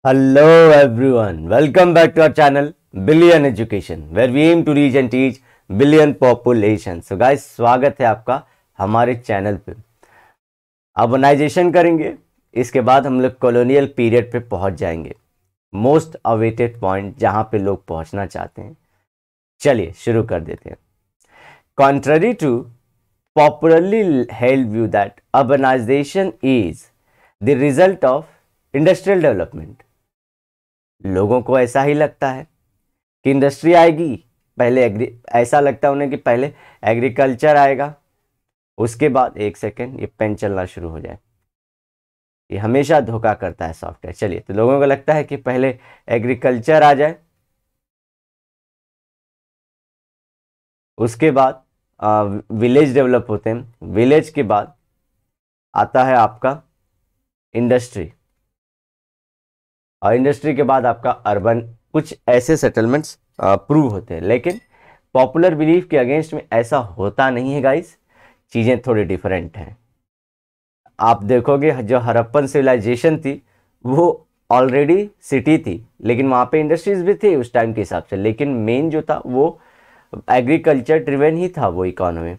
Hello everyone, welcome back to our channel Billion Education where we aim to reach and teach billion population. So guys, स्वागत है आपका हमारे channel पे। Urbanisation करेंगे, इसके बाद हम लोग कॉलोनियल पीरियड पे पहुंच जाएंगे, मोस्ट अवेटेड पॉइंट जहां पे लोग पहुंचना चाहते हैं। चलिए शुरू कर देते हैं। Contrary to popularly held view that urbanization is the result of industrial development, लोगों को ऐसा ही लगता है कि इंडस्ट्री आएगी, पहले ऐसा लगता है उन्हें कि पहले एग्रीकल्चर आएगा, उसके बाद एक सेकेंड ये पेन चलना शुरू हो जाए। ये हमेशा धोखा करता है सॉफ्टवेयर। चलिए, तो लोगों को लगता है कि पहले एग्रीकल्चर आ जाए, उसके बाद विलेज डेवलप होते हैं, विलेज के बाद आता है आपका इंडस्ट्री, और इंडस्ट्री के बाद आपका अर्बन। कुछ ऐसे सेटलमेंट्स प्रूव होते हैं, लेकिन पॉपुलर बिलीफ के अगेंस्ट में ऐसा होता नहीं है गाइस, चीज़ें थोड़ी डिफरेंट हैं। आप देखोगे जो हड़प्पन सिविलाइजेशन थी वो ऑलरेडी सिटी थी, लेकिन वहाँ पे इंडस्ट्रीज भी थी उस टाइम के हिसाब से, लेकिन मेन जो था वो एग्रीकल्चर ड्रिवन ही था वो इकोनॉमी।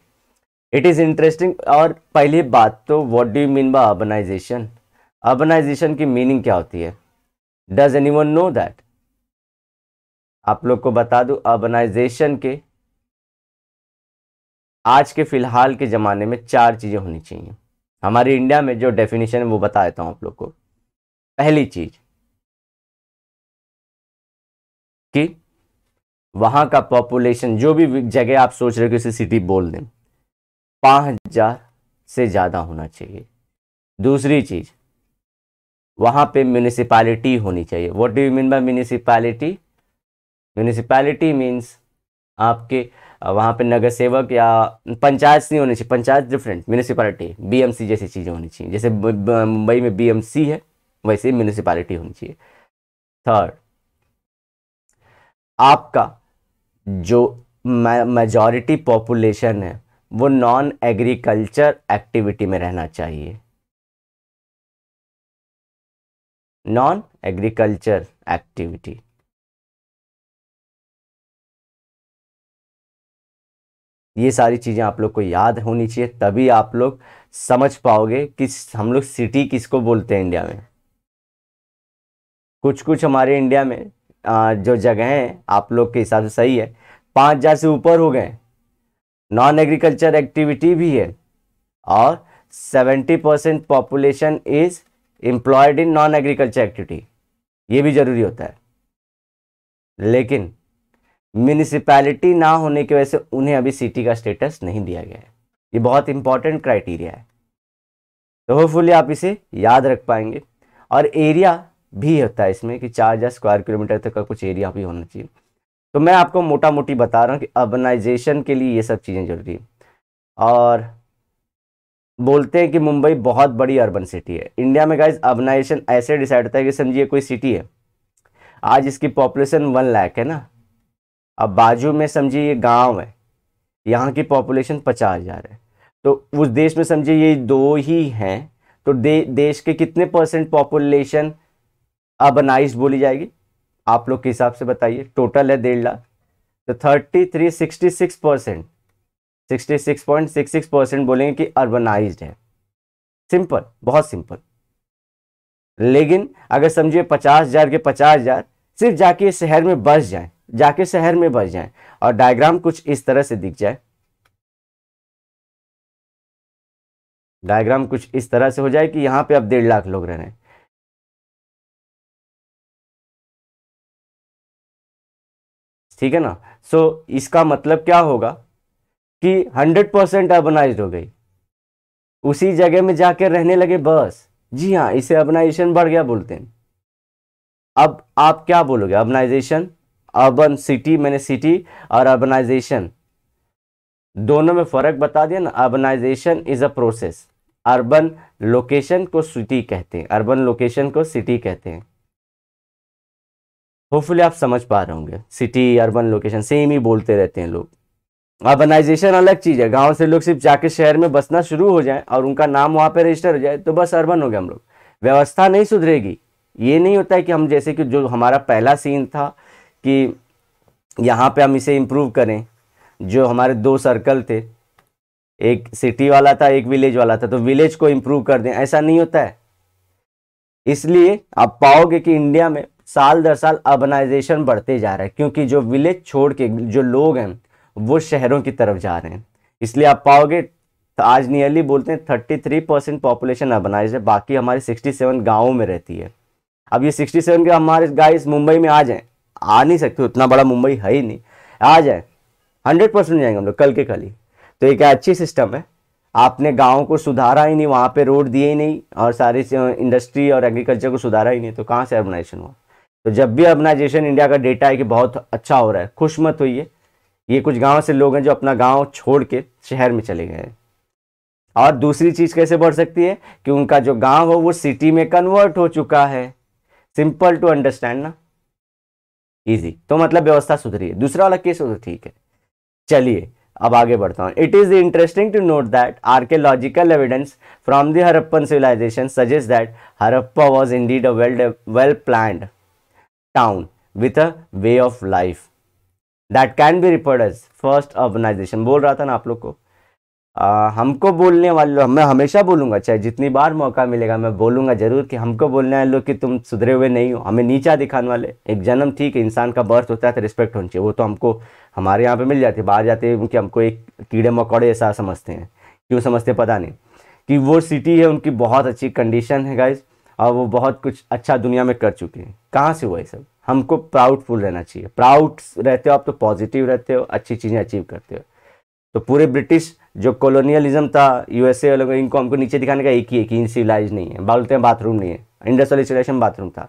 It is interesting. और पहली बात तो what do you mean by urbanisation? Urbanisation की मीनिंग क्या होती है? Does anyone know that? आप लोग को बता दूं, अर्बनाइजेशन के आज के फिलहाल के ज़माने में 4 चीज़ें होनी चाहिए। हमारे इंडिया में जो डेफिनेशन है वो बता देता हूं आप लोग को। पहली चीज कि वहां का पॉपुलेशन, जो भी जगह आप सोच रहे हो कि उसे सिटी बोल दें, 5000 से ज़्यादा होना चाहिए। दूसरी चीज, वहां पे म्यूनिसिपैलिटी होनी चाहिए। What do you mean bye municipality? Municipality means आपके वहाँ पे नगर सेवक या पंचायत नहीं होनी चाहिए, पंचायत डिफरेंट, म्यूनिसिपैलिटी बीएमसी जैसी चीज़ें होनी चाहिए। जैसे मुंबई में बीएमसी है, वैसे म्यूनिसिपैलिटी होनी चाहिए। थर्ड, आपका जो मेजॉरिटी पॉपुलेशन है वो नॉन एग्रीकल्चर एक्टिविटी में रहना चाहिए। नॉन एग्रीकल्चर एक्टिविटी, ये सारी चीज़ें आप लोग को याद होनी चाहिए, तभी आप लोग समझ पाओगे कि हम लोग सिटी किसको बोलते हैं इंडिया में। कुछ कुछ हमारे इंडिया में जो जगह हैं आप लोग के हिसाब से सही है, 5000 से ऊपर हो गए, नॉन एग्रीकल्चर एक्टिविटी भी है, और 70% population is employed in non agriculture activity. ये भी ज़रूरी होता है, लेकिन म्यूनिसिपैलिटी ना होने की वजह से उन्हें अभी सिटी का स्टेटस नहीं दिया गया है। ये बहुत इंपॉर्टेंट क्राइटेरिया है, तो होपफुली आप इसे याद रख पाएंगे। और एरिया भी होता है इसमें कि 4000 स्क्वायर किलोमीटर तक का कुछ एरिया भी होना चाहिए। तो मैं आपको मोटा मोटी बता रहा हूँ कि अर्बनाइजेशन के लिए ये सब चीज़ें जरूरी है। और बोलते हैं कि मुंबई बहुत बड़ी अर्बन सिटी है इंडिया में। गाइज, अर्बनाइजेशन ऐसे डिसाइड होता है कि समझिए कोई सिटी है, आज इसकी पॉपुलेशन 1 लाख है ना, अब बाजू में समझिए ये गांव है, यहाँ की पॉपुलेशन 50,000 है, तो उस देश में समझिए ये 2 ही हैं, तो देश के कितने % पॉपुलेशन अर्बनाइज्ड बोली जाएगी आप लोग के हिसाब से बताइए? टोटल है 1.5 लाख, तो 66% 66.66% बोलेंगे कि अर्बनाइज्ड है। सिंपल, बहुत सिंपल। लेकिन अगर समझिए 50,000 के 50,000 सिर्फ जाके शहर में बस जाए, जाके शहर में बस जाएं, और डायग्राम कुछ इस तरह से दिख जाए, डायग्राम कुछ इस तरह से हो जाए कि यहाँ पे अब 1.5 लाख लोग रह रहे हैं, ठीक है ना। सो इसका मतलब क्या होगा कि 100% अर्बनाइज्ड हो गई, उसी जगह में जाकर रहने लगे बस। जी हाँ, इसे अर्बनाइजेशन बढ़ गया बोलते हैं। अब आप क्या बोलोगे? अर्बनाइजेशन, अर्बन सिटी, मैंने सिटी और अर्बनाइजेशन दोनों में फर्क बता दिया ना। Urbanisation is a process, urban location को सिटी कहते हैं, अर्बन लोकेशन को सिटी कहते हैं। होपफुली आप समझ पा रहे होंगे, सिटी अर्बन लोकेशन सेम ही बोलते रहते हैं लोग। अर्बनाइजेशन अलग चीज़ है, गांव से लोग सिर्फ जाके शहर में बसना शुरू हो जाए और उनका नाम वहाँ पे रजिस्टर हो जाए तो बस अर्बन हो गया हम लोग। व्यवस्था नहीं सुधरेगी, ये नहीं होता है कि हम जैसे कि जो हमारा पहला सीन था कि यहाँ पे हम इसे इम्प्रूव करें, जो हमारे 2 सर्कल थे, एक सिटी वाला था एक विलेज वाला था, तो विलेज को इम्प्रूव कर दें, ऐसा नहीं होता है। इसलिए आप पाओगे कि इंडिया में साल दर साल अर्बनाइजेशन बढ़ते जा रहा है, क्योंकि जो विलेज छोड़ के जो लोग हैं वो शहरों की तरफ जा रहे हैं। इसलिए आप पाओगे आज नियरली बोलते हैं 33% पॉपुलेशन अर्बनाइज है, बाकी हमारी 67 गाँवों में रहती है। अब ये 67 के हमारे गाइस मुंबई में आ जाएं, आ नहीं सकते, उतना बड़ा मुंबई है ही नहीं, आ जाए 100% जाएंगे हम लोग कल के कल ही। तो एक अच्छी सिस्टम है, आपने गाँव को सुधारा ही नहीं, वहाँ पे रोड दिए ही नहीं, और सारी इंडस्ट्री और एग्रीकल्चर को सुधारा ही नहीं, तो कहाँ से अर्बनाइजेशन हुआ। तो जब भी अर्बनाइजेशन इंडिया का डेटा है कि बहुत अच्छा हो रहा है, खुश मत होइए, ये कुछ गाँव से लोग हैं जो अपना गाँव छोड़ के शहर में चले गए हैं। और दूसरी चीज़ कैसे बढ़ सकती है कि उनका जो गाँव हो वो सिटी में कन्वर्ट हो चुका है। सिंपल टू अंडरस्टैंड ना, इजी। तो मतलब व्यवस्था सुधरी है। दूसरा वाला केस हो तो ठीक है। चलिए अब आगे बढ़ता हूँ। It is interesting to note that archaeological evidence from the Harappan civilisation suggest that Harappa was indeed a well planned town with a way of life that can be referred as first urbanisation. बोल रहा था ना आप लोग को, हमको बोलने वाले, मैं हमेशा बोलूंगा, चाहे जितनी बार मौका मिलेगा मैं बोलूंगा जरूर कि हमको बोलने वाले लोग कि तुम सुधरे हुए नहीं हो, हमें नीचा दिखाने वाले। एक जन्म ठीक है, इंसान का बर्थ होता है तो रिस्पेक्ट होनी चाहिए, वो तो हमको हमारे यहाँ पे मिल जाती है। बाहर जाते हैं कि हमको एक कीड़े मकोड़े ऐसा समझते हैं, क्यों समझते पता नहीं, कि वो सिटी है उनकी बहुत अच्छी कंडीशन है गाइज, और वो बहुत कुछ अच्छा दुनिया में कर चुके हैं। कहाँ से हुआ ये सब? हमको प्राउडफुल रहना चाहिए। प्राउड रहते हो आप तो पॉजिटिव रहते हो, अच्छी चीज़ें अचीव करते हो। तो पूरे ब्रिटिश जो कॉलोनियलिज्म था यूएसए वालों को, इनको हमको नीचे दिखाने का एक ही है कि सिविलाइज नहीं है, बोलते हैं बाथरूम नहीं है, इंडस्ट्रियलाइजेशन बाथरूम था।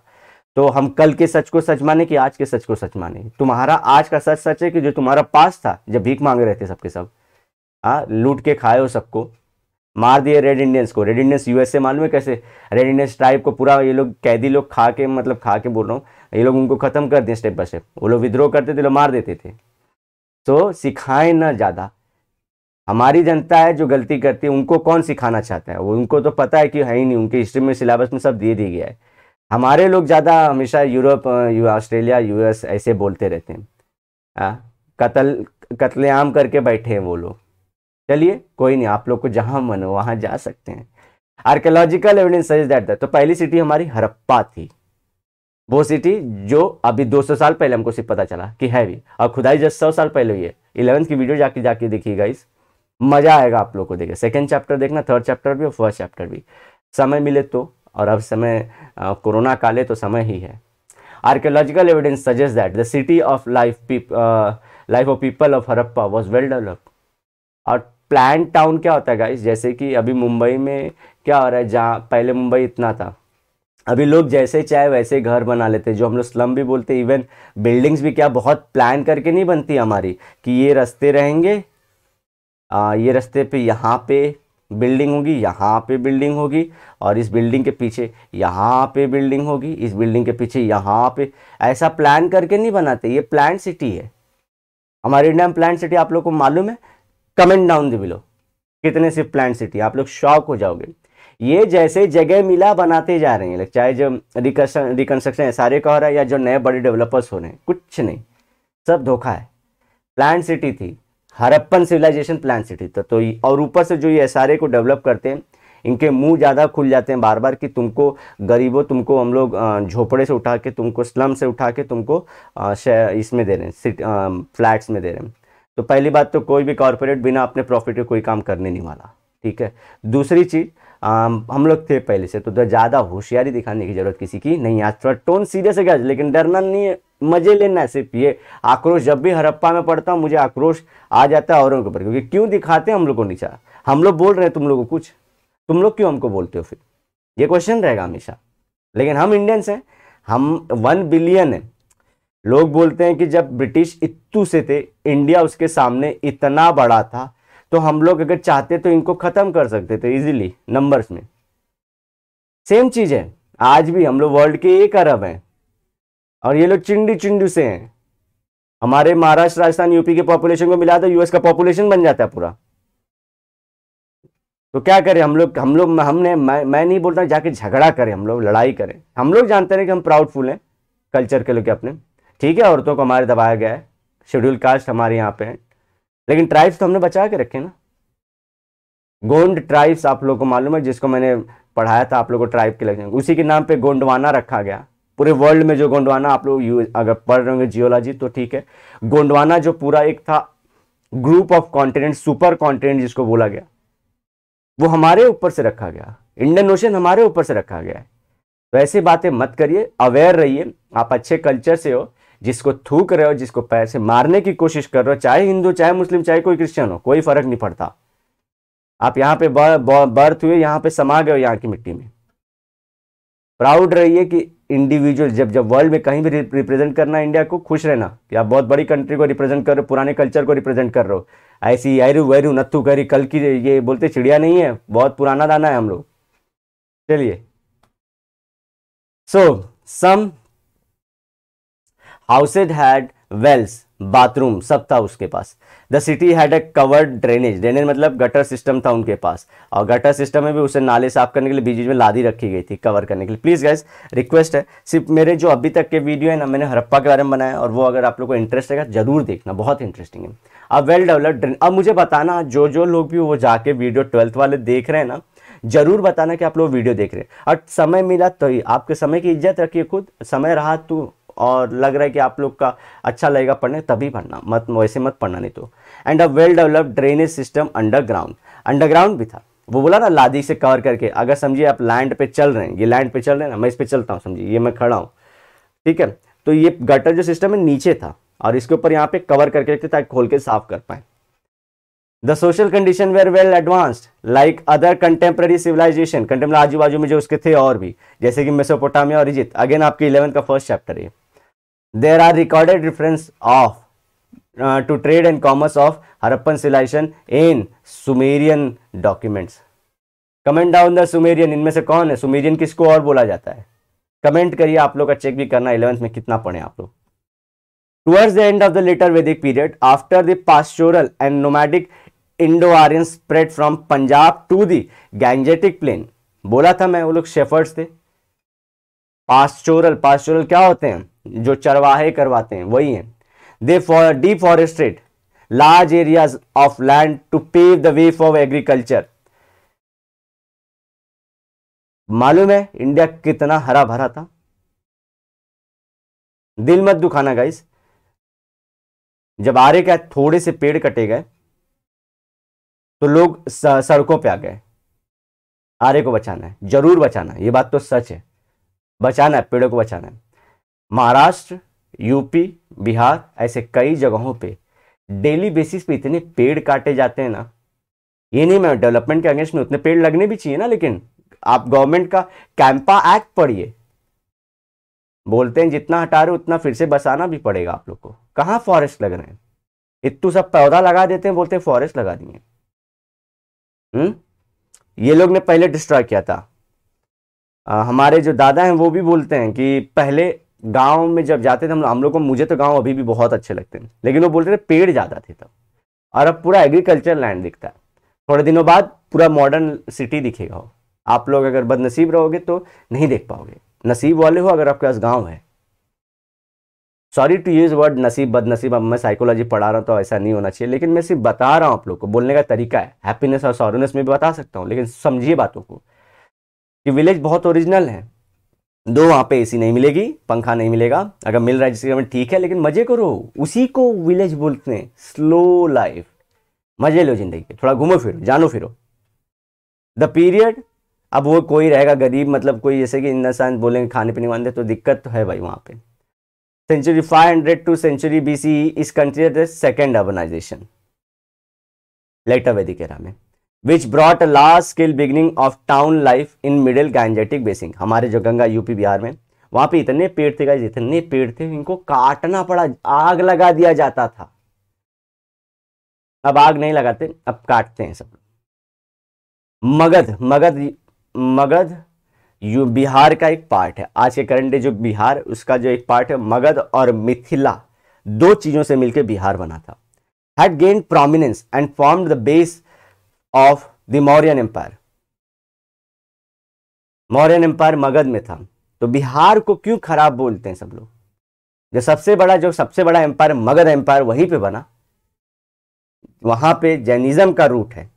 तो हम कल के सच को सच माने कि आज के सच को सच माने? तुम्हारा आज का सच सच है कि जो तुम्हारा पास था, जब भीख मांगे रहते सबके सब, लूट के खाए हो सबको, मार दिए रेड इंडियंस को। रेड इंडियंस यूएसए मालूम है कैसे? रेड इंडियंस ट्राइब को पूरा ये लोग कैदी लोग खा के, मतलब खा के बोल रहा हूँ, ये लोग उनको खत्म कर दिए स्टेप बाय स्टेप। वो लोग विद्रोह करते थे, लोग मार देते थे। तो सिखाएं ना ज़्यादा। हमारी जनता है जो गलती करती है, उनको कौन सिखाना चाहता है? वो उनको तो पता है कि है ही नहीं, उनके हिस्ट्री में सिलेबस में सब दे दिया गया है। हमारे लोग ज़्यादा हमेशा यूरोप, ऑस्ट्रेलिया, यूएस ऐसे बोलते रहते हैं, कत्लेआम करके बैठे हैं वो लोग। चलिए कोई नहीं, आप लोग को जहां मन हो वहां जा सकते हैं। आर्कियोलॉजिकल एविडेंस सजेस्ट दैट, तो पहली सिटी हमारी हड़प्पा थी, वो सिटी जो अभी 200 साल पहले हमको सिर्फ पता चला कि है भी, और खुदाई जस्ट 100 साल पहले हुई है। 11th की वीडियो जाके देखिएगा, इस मजा आएगा आप लोग को देखे। सेकंड चैप्टर देखना, थर्ड चैप्टर भी और फर्स्ट चैप्टर भी, समय मिले तो। और अब समय कोरोना काल है तो समय ही है। Archaeological evidence suggest that the city of life of people of Harappa was well developed. और प्लान टाउन क्या होता है गाइस? जैसे कि अभी मुंबई में क्या हो रहा है, जहाँ पहले मुंबई इतना था, अभी लोग जैसे चाहे वैसे घर बना लेते हैं, जो हम लोग स्लम भी बोलते हैं। इवन बिल्डिंग्स भी क्या बहुत प्लान करके नहीं बनती हमारी, कि ये रास्ते रहेंगे, ये रास्ते पे यहाँ पे बिल्डिंग होगी, यहाँ पे बिल्डिंग होगी, और इस बिल्डिंग के पीछे यहाँ पे बिल्डिंग होगी, इस बिल्डिंग के पीछे यहाँ पे। ऐसा प्लान करके नहीं बनाते, ये प्लान सिटी है। हमारे इंडिया में प्लान सिटी आप लोग को मालूम है? कमेंट डाउन द बिलो कितने सिर्फ प्लान सिटी, आप लोग शॉक हो जाओगे। ये जैसे जगह मिला बनाते जा रहे हैं, चाहे जो रिकंस्ट्रक्शन सारे का हो रहा है या जो नए बड़े डेवलपर्स हो रहे हैं, कुछ नहीं, सब धोखा है। प्लान सिटी थी, हड़प्पन सिविलाइजेशन प्लान सिटी था। तो और ऊपर से जो ये एसआरए को डेवलप करते हैं, इनके मुंह ज़्यादा खुल जाते हैं बार बार कि तुमको गरीबों, तुमको हम लोग झोपड़े से उठा के, तुमको स्लम से उठा के तुमको इसमें दे रहे हैं, फ्लैट्स में दे रहे हैं। तो पहली बात तो कोई भी कॉर्पोरेट बिना अपने प्रॉफिट के कोई काम करने नहीं वाला, ठीक है। दूसरी चीज़, हम लोग थे पहले से, तो ज़्यादा होशियारी दिखाने की जरूरत किसी की नहीं। आज थोड़ा टोन सीरियस है गाइस, लेकिन डरना नहीं है, मजे लेना है सिर्फ। ये आक्रोश जब भी हड़प्पा में पढ़ता हूँ मुझे आक्रोश आ जाता है औरों के ऊपर, क्योंकि क्यों दिखाते हैं हम लोग को नीचा? हम लोग बोल रहे हैं तुम लोग को कुछ, तुम लोग क्यों हमको बोलते हो फिर? ये क्वेश्चन रहेगा हमेशा। लेकिन हम इंडियंस हैं, हम 1 बिलियन है। लोग बोलते हैं कि जब ब्रिटिश इत्तू से थे, इंडिया उसके सामने इतना बड़ा था, तो हम लोग अगर चाहते तो इनको खत्म कर सकते थे इजीली नंबर्स में। सेम चीज है, आज भी हम लोग वर्ल्ड के 1 अरब हैं और ये लोग चिंडी चिंडू से हैं। हमारे महाराष्ट्र, राजस्थान, यूपी के पॉपुलेशन को मिला तो यूएस का पॉपुलेशन बन जाता है पूरा। तो क्या करें हम लोग हमने मैं नहीं बोलता जाके झगड़ा करें, हम लोग लड़ाई करें। हम लोग जानते हैं कि हम प्राउडफुल हैं कल्चर के लेके अपने, ठीक है। औरतों को हमारे दबाया गया है, शेड्यूल कास्ट हमारे यहाँ पे है, लेकिन ट्राइब्स तो हमने बचा के रखे ना। गोंड ट्राइब्स आप लोग को मालूम है, जिसको मैंने पढ़ाया था आप लोग को ट्राइब के लगे, उसी के नाम पे गोंडवाना रखा गया। पूरे वर्ल्ड में जो गोंडवाना आप लोग अगर पढ़ रहे होंगे जियोलॉजी तो ठीक है, गोंडवाना जो पूरा एक था group of continent, super continent जिसको बोला गया, वो हमारे ऊपर से रखा गया। इंडियन ओशन हमारे ऊपर से रखा गया है। तो ऐसी बातें मत करिए, अवेयर रहिए। आप अच्छे कल्चर से हो, जिसको थूक रहे हो, जिसको पैर से मारने की कोशिश कर रहे हो, चाहे हिंदू चाहे मुस्लिम चाहे कोई क्रिश्चियन हो, कोई फर्क नहीं पड़ता। आप यहाँ पे बर्थ हुए, यहाँ पे समा गए हो यहाँ की मिट्टी में। प्राउड रहिए कि इंडिविजुअल जब वर्ल्ड में कहीं भी रिप्रेजेंट करना इंडिया को, खुश रहना कि आप बहुत बड़ी कंट्री को रिप्रेजेंट कर रहे हो, पुराने कल्चर को रिप्रेजेंट कर रहे हो। ऐसी ऐरू वैरू नत्थू करी कल की ये बोलते चिड़िया नहीं है, बहुत पुराना दाना है हम लोग। चलिए, so some houses had wells, bathroom सब था उसके पास। The city had a covered drainage, drainage मतलब गटर सिस्टम था उनके पास, और गटर सिस्टम में भी उसे नाले साफ करने के लिए बीच में लादी रखी गई थी कवर करने के लिए। प्लीज गाइस रिक्वेस्ट है, सिर्फ मेरे जो अभी तक के वीडियो है ना, मैंने हड़प्पा के बारे में बनाया, और वो अगर आप लोग को इंटरेस्ट रहेगा जरूर देखना, बहुत इंटरेस्टिंग है। अब वेल डेवलप्ड ड्रेन, अब मुझे बताना जो लोग भी वो जाके वीडियो 12th वाले देख रहे हैं ना, जरूर बताना कि आप लोग वीडियो देख रहे हैं। और समय मिला तो ही, आपके समय की इज्जत रखिए खुद, समय रहा तो और लग रहा है कि आप लोग का अच्छा लगेगा पढ़ने, तभी पढ़ना, मत वैसे मत पढ़ना नहीं तो। And a well developed drainage system underground, underground भी था। वो बोला ना लादी से कवर करके, अगर समझिए आप लैंड पे चल रहे हैं, ये लैंड पे चल रहे हैं ना, मैं इस पे चलता हूँ, समझिए ये मैं खड़ा हूँ, ठीक है, तो ये गटर जो सिस्टम है नीचे था, और इसके ऊपर यहाँ पे कवर करके रखते ताकि खोल के साफ कर पाए। The social condition were well advanced like other contemporary civilisation, contemporary आजू बाजू में जो उसके थे और भी, जैसे कि मेसोपोटामिया और इजिप्ट, अगेन आपके 11th का फर्स्ट चैप्टर है। There are recorded reference of to trade and commerce of Harappan civilization in Sumerian documents. Comment down the Sumerian, इनमें से कौन है Sumerian, किसको और बोला जाता है? कमेंट करिए, आप लोग का चेक भी करना 11th में कितना पढ़े आप लोग। Towards the end of the later Vedic period, after the pastoral and nomadic Indo-Aryan spread from Punjab to the Gangetic plain, बोला था मैं वो लोग शेफर्ड्स थे। पास्टोरल क्या होते हैं? जो चरवाहे करवाते हैं वही हैं। They deforested large areas of land to pave the way for agriculture. मालूम है इंडिया कितना हरा भरा था? दिल मत दुखाना गाइस, जब आरे क्या थोड़े से पेड़ कटे गए तो लोग सड़कों पे आ गए। आरे को बचाना है, जरूर बचाना है, ये बात तो सच है, बचाना है, पेड़ों को बचाना है। महाराष्ट्र, यूपी, बिहार, ऐसे कई जगहों पे डेली बेसिस पे इतने पेड़ काटे जाते हैं ना। ये नहीं मैं डेवलपमेंट के अगेंस्ट में, उतने पेड़ लगने भी चाहिए ना, लेकिन आप गवर्नमेंट का कैंपा एक्ट पढ़िए, बोलते हैं जितना हटा रहे उतना फिर से बसाना भी पड़ेगा आप लोग को। कहाँ फॉरेस्ट लग रहे हैं? इतू सब पौधा लगा देते हैं, बोलते हैं फॉरेस्ट लगा दिए। ये लोग ने पहले डिस्ट्रॉय किया था। हमारे जो दादा हैं वो भी बोलते हैं कि पहले गांव में जब जाते थे हम लोग को, मुझे तो गांव अभी भी बहुत अच्छे लगते हैं, लेकिन वो बोलते थे पेड़ ज्यादा थे तब, और अब पूरा एग्रीकल्चर लैंड दिखता है। थोड़े दिनों बाद पूरा मॉडर्न सिटी दिखेगा। आप लोग अगर बदनसीब रहोगे तो नहीं देख पाओगे, नसीब वाले हो अगर आपके पास गांव है। सॉरी टू यूज वर्ड नसीब बदनसीब, अब मैं साइकोलॉजी पढ़ा रहा हूं तो ऐसा नहीं होना चाहिए, लेकिन मैं सिर्फ बता रहा हूं आप लोग को, बोलने का तरीका है। हैप्पीनेस और सॉरीनेस में भी बता सकता हूं, लेकिन समझिए बातों को कि विलेज बहुत ओरिजिनल है। दो वहां पे एसी नहीं मिलेगी, पंखा नहीं मिलेगा, अगर मिल रहा है जिसके में ठीक है, लेकिन मजे करो, उसी को विलेज बोलते हैं। स्लो लाइफ, मजे लो जिंदगी के, थोड़ा घूमो फिरो, जानो फिरो। द पीरियड, अब वो कोई रहेगा गरीब, मतलब कोई जैसे कि इंसान बोलेंगे खाने पीने वाले, तो दिक्कत तो है भाई वहां पे। Century 500 to century BCE is considered second urbanisation, later Vedic era में, which brought a large scale beginning of town life in middle Gangetic basin। हमारे जो गंगा यूपी बिहार में, वहां पे इतने पेड़ थे गाइस, इतने पेड़ थे, इनको काटना पड़ा, आग लगा दिया जाता था। अब आग नहीं लगाते, अब काटते हैं सब। मगध बिहार का एक पार्ट है। आज के करंट डे जो बिहार, उसका जो एक पार्ट है, मगध और मिथिला, दो चीजों से मिलकर बिहार बना था। had gained prominence and formed the base of the Mauryan empire. Mauryan empire Magadh में था। तो बिहार को क्यों खराब बोलते हैं सब लोग? जो सबसे बड़ा एम्पायर मगध एम्पायर वहीं पे बना। वहां पे जैनिज्म का रूट है,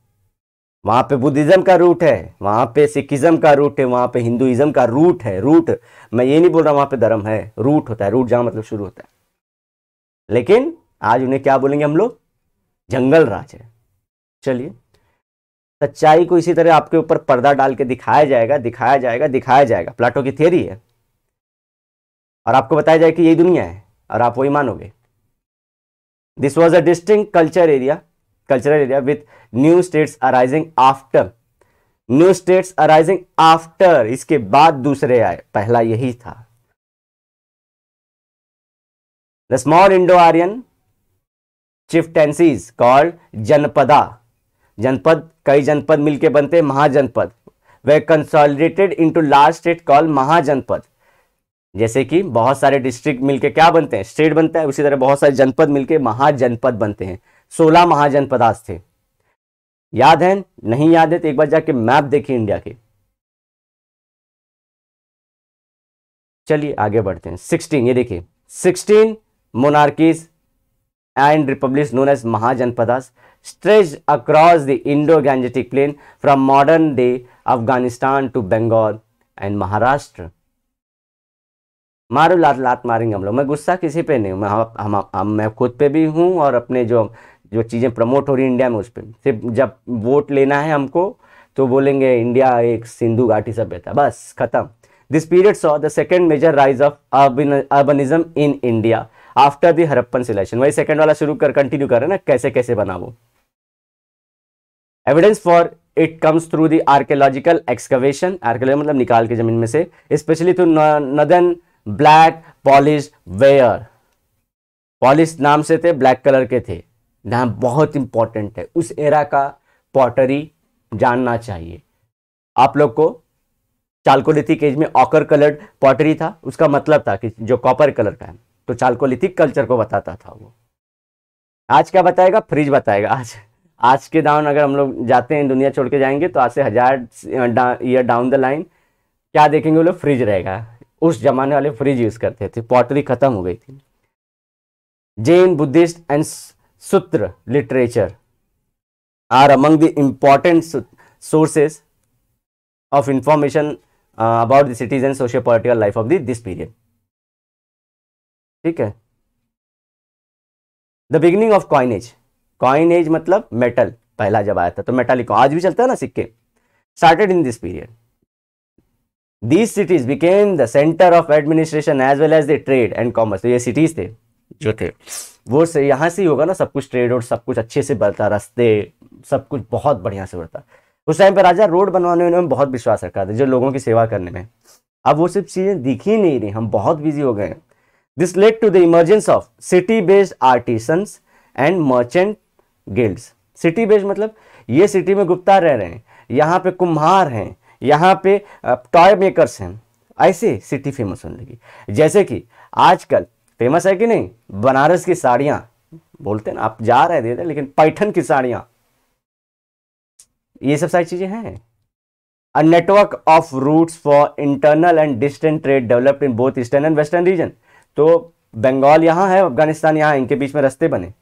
वहां पे बुद्धिज्म का रूट है, वहां पे सिखिज्म का रूट है, वहां पे हिंदुइज्म का रूट है। रूट, मैं ये नहीं बोल रहा वहां पे धर्म है, रूट होता है। रूट जहां मतलब शुरू होता है। लेकिन आज उन्हें क्या बोलेंगे हम लोग? जंगल राज है। चलिए, सच्चाई को इसी तरह आपके ऊपर पर्दा डाल के दिखाया जाएगा, दिखाया जाएगा, दिखाया जाएगा। प्लाटो की थियरी है, और आपको बताया जाए कि यही दुनिया है, और आप वही मानोगे। This was a distinct cultural area with new states arising after. इसके बाद दूसरे आए, पहला यही था। The small Indo Aryan chieftaincies called janapada. Janapada, कई जनपद मिलके बनते हैं mahajanapada. They consolidated into large state called mahajanapada. जैसे कि बहुत सारे डिस्ट्रिक्ट मिलके क्या बनते हैं? स्टेट बनता है। उसी तरह बहुत सारे जनपद मिलके महाजनपद बनते हैं। 16 महाजनपदास थे। याद है? नहीं याद है तो एक बार जाके मैप देखिए इंडिया के। चलिए आगे बढ़ते हैं। 16, ये देखिए, 16 monarchies and republics known as Mahajanpadas stretched across the Indo-Gangetic plain from modern day Afghanistan to Bengal and Maharashtra। मारो लात लात मारेंगे हम लोग। मैं गुस्सा किसी पे नहीं हूँ, मैं खुद पे भी हूँ, और अपने जो चीज़ें प्रमोट हो रही इंडिया में उस पर सिर्फ जब वोट लेना है हमको तो बोलेंगे इंडिया एक सिंधु घाटी सभ्यता, बस खत्म। This period saw the second major rise of urbanism in India after the Harappan civilisation. वही सेकंड वाला शुरू कर कंटिन्यू कर रहे हैं ना, कैसे कैसे बना वो। Evidence for it comes through the archaeological excavation. Archaeology मतलब निकाल के जमीन में से, specially through northern black polish ware. Polish नाम से थे, ब्लैक कलर के थे। नाम बहुत इंपॉर्टेंट है, उस एरा का पॉटरी जानना चाहिए आप लोग को। चालकोलिथिक एज में ऑकर कलर्ड पॉटरी था, उसका मतलब था कि जो कॉपर कलर का है, तो चालकोलिथिक कल्चर को बताता था वो। आज क्या बताएगा? फ्रिज बताएगा। आज के डाउन अगर हम लोग जाते हैं, दुनिया छोड़ के जाएंगे, तो आज से 1000 ईयर डाउन द लाइन क्या देखेंगे? वो लोग फ्रिज रहेगा। उस जमाने वाले फ्रिज यूज करते थे, पॉटरी खत्म हो गई थी। Jain, Buddhist and sutra literature are among the important sources of information about the cities and socio political life of this period. ठीक है। द बिगिनिंग ऑफ कॉइनेज मतलब मेटल, पहला जब आया था तो मेटालिक, आज भी चलता है ना सिक्के, started in this period. These cities became the centre of administration as well as the trade and commerce. तो ये सिटीज थे जो थे वो से यहाँ से ही होगा ना, सब कुछ ट्रेड और सब कुछ अच्छे से बढ़ता, रास्ते सब कुछ बहुत बढ़िया से बढ़ता। उस टाइम पर राजा रोड बनवाने में बहुत विश्वास रखा था, जो लोगों की सेवा करने में। अब वो सब चीजें दिख ही नहीं रही, हम बहुत बिजी हो गए हैं। This led to the emergence of city-based artisans and merchant guilds। City based मतलब ये सिटी में गुप्ता रह रहे हैं, यहाँ पे कुम्हार हैं, यहाँ पे टॉय मेकर्स हैं, ऐसे सिटी फेमस होने लगी। जैसे कि आजकल फेमस है कि नहीं, बनारस की साड़ियाँ बोलते हैं ना, आप जा रहे देते, लेकिन पैठन की साड़ियाँ, ये सब सारी चीजें हैं। A network of routes for internal and distant trade developed in both eastern and western region। तो बंगाल यहाँ है, अफगानिस्तान यहाँ है, इनके बीच में रास्ते बने।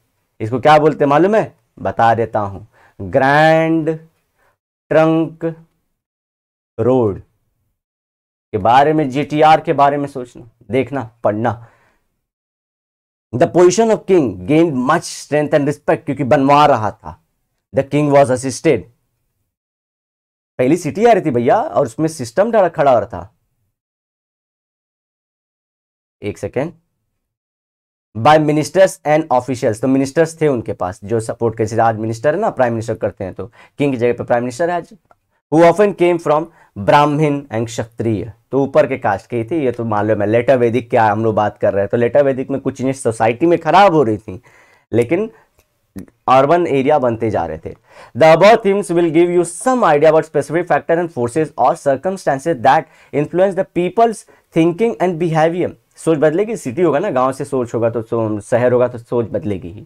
इसको क्या बोलते मालूम है? बता देता हूं, ग्रैंड ट्रंक रोड के बारे में, जीटीआर के बारे में सोचना, देखना, पढ़ना। The position of king gained much strength and respect, क्योंकि बनवा रहा था। The king was assisted. पहली सिटी आ रही थी भैया, और उसमें सिस्टम खड़ा हो रहा था। एक second. By ministers and officials, तो मिनिस्टर्स थे उनके पास जो सपोर्ट कर, आज मिनिस्टर है ना, प्राइम मिनिस्टर करते हैं, तो किंग की जगह पे प्राइम मिनिस्टर है आज। हु ऑफन केम फ्रॉम ब्राह्मण एंड क्षत्रिय, तो ऊपर के कास्ट के थे। ये तो मालूम है। लेटर वैदिक क्या हम लोग बात कर रहे हैं, तो लेटर वैदिक में कुछ चीजें सोसाइटी में खराब हो रही थी, लेकिन अर्बन एरिया बनते जा रहे थे। The above themes will give you some idea about specific factor and forces और circumstances that influence the people's thinking and behaviour. सोच बदलेगी, सिटी होगा ना, गांव से सोच होगा तो शहर होगा तो सोच बदलेगी ही।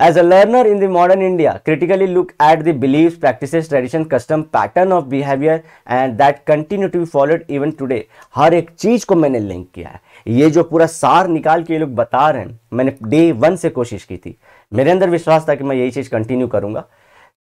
As a learner in the modern India, critically look at the beliefs, practices, tradition, custom, pattern of behavior and that continue to be followed even today. हर एक चीज को मैंने लिंक किया है। ये जो पूरा सार निकाल के ये लोग बता रहे हैं, मैंने डे 1 से कोशिश की थी। मेरे अंदर विश्वास था कि मैं यही चीज कंटिन्यू करूंगा।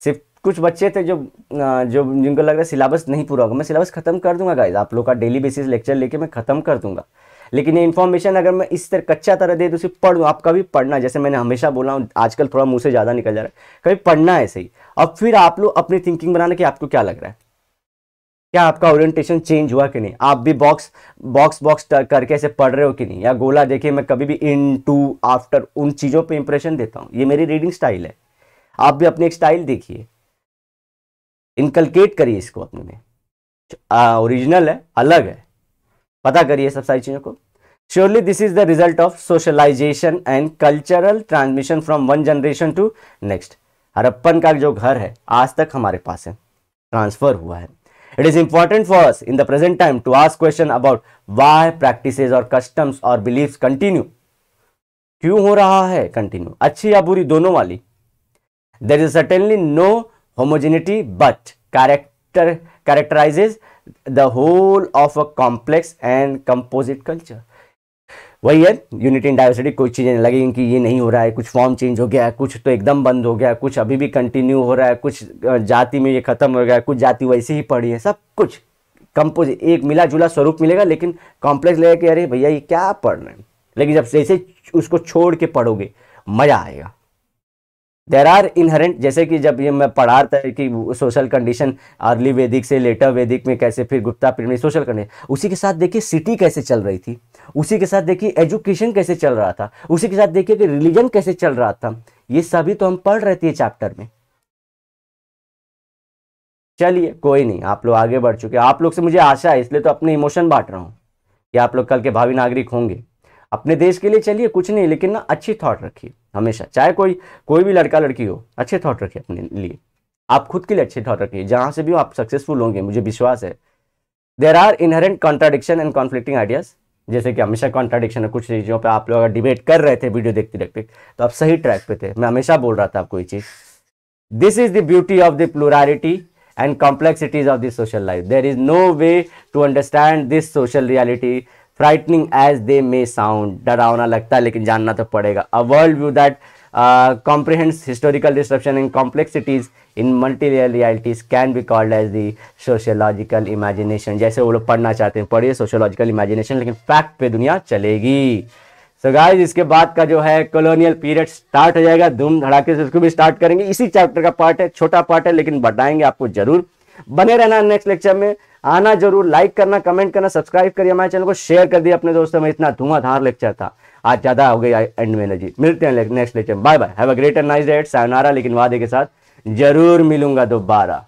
सिर्फ कुछ बच्चे थे जो जिनको लग रहा है सिलेबस नहीं पूरा होगा, मैं सिलेबस खत्म कर दूंगा गाइस, आप लोग का डेली बेसिस लेक्चर लेके मैं खत्म कर दूंगा। लेकिन ये इन्फॉर्मेशन अगर मैं इस तरह कच्चा तरह दे तो उसे पढ़ दूँ, आप कभी पढ़ना, जैसे मैंने हमेशा बोला हूँ, आजकल थोड़ा मुंह से ज़्यादा निकल जा रहा है, कभी पढ़ना है ऐसे ही। अब फिर आप लोग अपनी थिंकिंग बनाना कि आपको क्या लग रहा है, क्या आपका ओरिएंटेशन चेंज हुआ कि नहीं, आप भी बॉक्स करके ऐसे पढ़ रहे हो कि नहीं। या गोला देखिए, मैं कभी भी इन टू आफ्टर उन चीज़ों पे इंप्रेशन देता हूँ, ये मेरी रीडिंग स्टाइल है। आप भी अपनी एक स्टाइल देखिए, इनकलकेट करिए इसको अपने में, ओरिजिनल है, अलग है, पता करिए सब सारी चीज़ों को। Surely this is the result of socialization and cultural transmission from one generation to next. Harappan का जो घर है आज तक हमारे पास है, ट्रांसफर हुआ है। It is important for us in the present time to ask question about why practices or customs or beliefs continue. क्यों हो रहा है कंटिन्यू, अच्छी या बुरी दोनों वाली। There is certainly no homogeneity but characterizes the whole of a complex and composite culture. वही है यूनिटी इन डाइवर्सिटी। कोई चीज़ें लगेंगी कि ये नहीं हो रहा है, कुछ फॉर्म चेंज हो गया है, कुछ तो एकदम बंद हो गया है, कुछ अभी भी कंटिन्यू हो रहा है, कुछ जाति में ये खत्म हो गया है, कुछ जाति वैसे ही पड़ी है, सब कुछ कंपोजिट एक मिला जुला स्वरूप मिलेगा, लेकिन कॉम्प्लेक्स लगेगा कि अरे भैया ये क्या पढ़ रहे हैं। लेकिन जब जैसे उसको छोड़ के पढ़ोगे मज़ा आएगा। देर आर इनहेरेंट, जैसे कि जब ये मैं पढ़ा था कि सोशल कंडीशन अर्ली वैदिक से लेटर वैदिक में कैसे, फिर गुप्ता पीरियड में सोशल कंडीशन, उसी के साथ देखिए सिटी कैसे चल रही थी, उसी के साथ देखिए एजुकेशन कैसे चल रहा था, उसी के साथ देखिए कि रिलीजन कैसे चल रहा था। ये सभी तो हम पढ़ रहे थे चैप्टर में। चलिए कोई नहीं, आप लोग आगे बढ़ चुके, आप लोग से मुझे आशा है, इसलिए तो अपने इमोशन बांट रहा हूँ कि आप लोग कल के भावी नागरिक होंगे अपने देश के लिए। चलिए कुछ नहीं, लेकिन ना अच्छी थॉट रखिए हमेशा, चाहे कोई भी लड़का लड़की हो, अच्छे थॉट रखिए अपने लिए, आप खुद के लिए अच्छे थॉट रखिए, जहां से भी हो आप सक्सेसफुल होंगे, मुझे विश्वास है। There are inherent contradiction and conflicting ideas, जैसे कि हमेशा कॉन्ट्राडिक्शन है, कुछ चीज़ों पे आप लोग अगर डिबेट कर रहे थे वीडियो देखते देखते तो आप सही ट्रैक पे थे, मैं हमेशा बोल रहा था आपको ये चीज़। This is the beauty of the plurality and complexities of this social life. There is no way to understand this social reality, frightening as they may sound, डरावना लगता है लेकिन जानना तो पड़ेगा। A world view that comprehends historical disruption and complexities in multi-layer realities can be called as the sociological imagination। जैसे वो लोग पढ़ना चाहते हैं पढ़िए सोशियोलॉजिकल इमेजिनेशन, लेकिन फैक्ट पे दुनिया चलेगी। सो गाइस इसके बाद का जो है कॉलोनियल पीरियड स्टार्ट हो जाएगा, धूम धड़ाके से उसको भी स्टार्ट करेंगे। इसी चैप्टर का पार्ट है, छोटा पार्ट है लेकिन बताएंगे आपको जरूर। बने रहना नेक्स्ट लेक्चर में, आना जरूर, लाइक करना, कमेंट करना, सब्सक्राइब करिए हमारे चैनल को, शेयर कर दिए अपने दोस्तों में। इतना धुआंधार लेक्चर था, आज ज्यादा हो गई एंड में एनर्जी। मिलते हैं next lecture, bye bye, have a great and nice day, sayonara, लेकिन वादे के साथ जरूर मिलूंगा दोबारा।